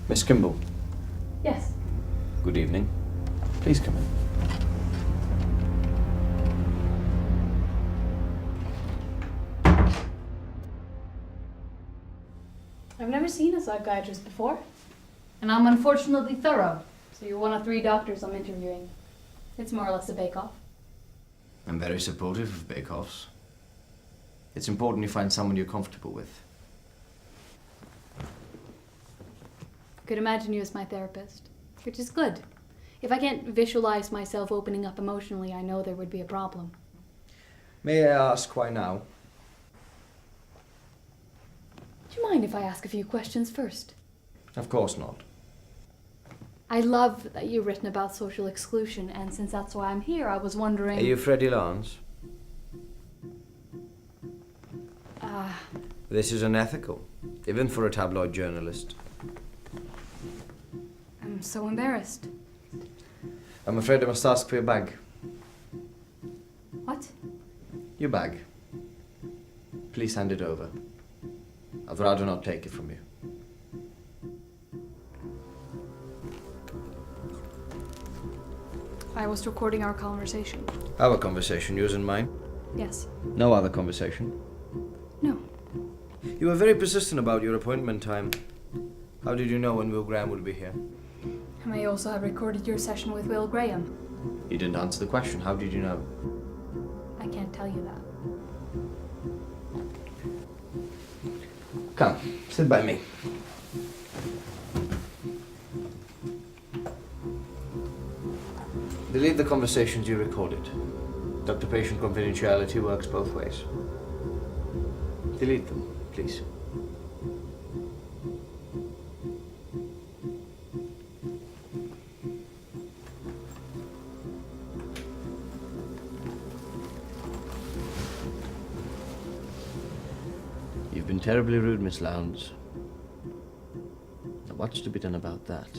Miss Kimball. Yes. Good evening. Please come in. I've never seen a psychiatrist before. And I'm unfortunately thorough. So you're one of 3 doctors I'm interviewing. It's more or less a bake-off. I'm very supportive of bake-offs. It's important you find someone you're comfortable with. I could imagine you as my therapist, which is good. If I can't visualize myself opening up emotionally, I know there would be a problem. May I ask why now? Do you mind if I ask a few questions first? Of course not. I love that you've written about social exclusion, and since that's why I'm here, I was wondering... Are you Freddie Lance? This is unethical, even for a tabloid journalist. I'm so embarrassed. I'm afraid I must ask for your bag. What? Your bag. Please hand it over. I'd rather not take it from you. I was recording our conversation. Our conversation, yours and mine? Yes. No other conversation? No. You were very persistent about your appointment time. How did you know when Will Graham would be here? I may also have recorded your session with Will Graham. You didn't answer the question. How did you know? I can't tell you that. Come, sit by me. Delete the conversations you recorded. Doctor-patient confidentiality works both ways. Delete them, please. You've been terribly rude, Miss Lowndes. Now, what's to be done about that?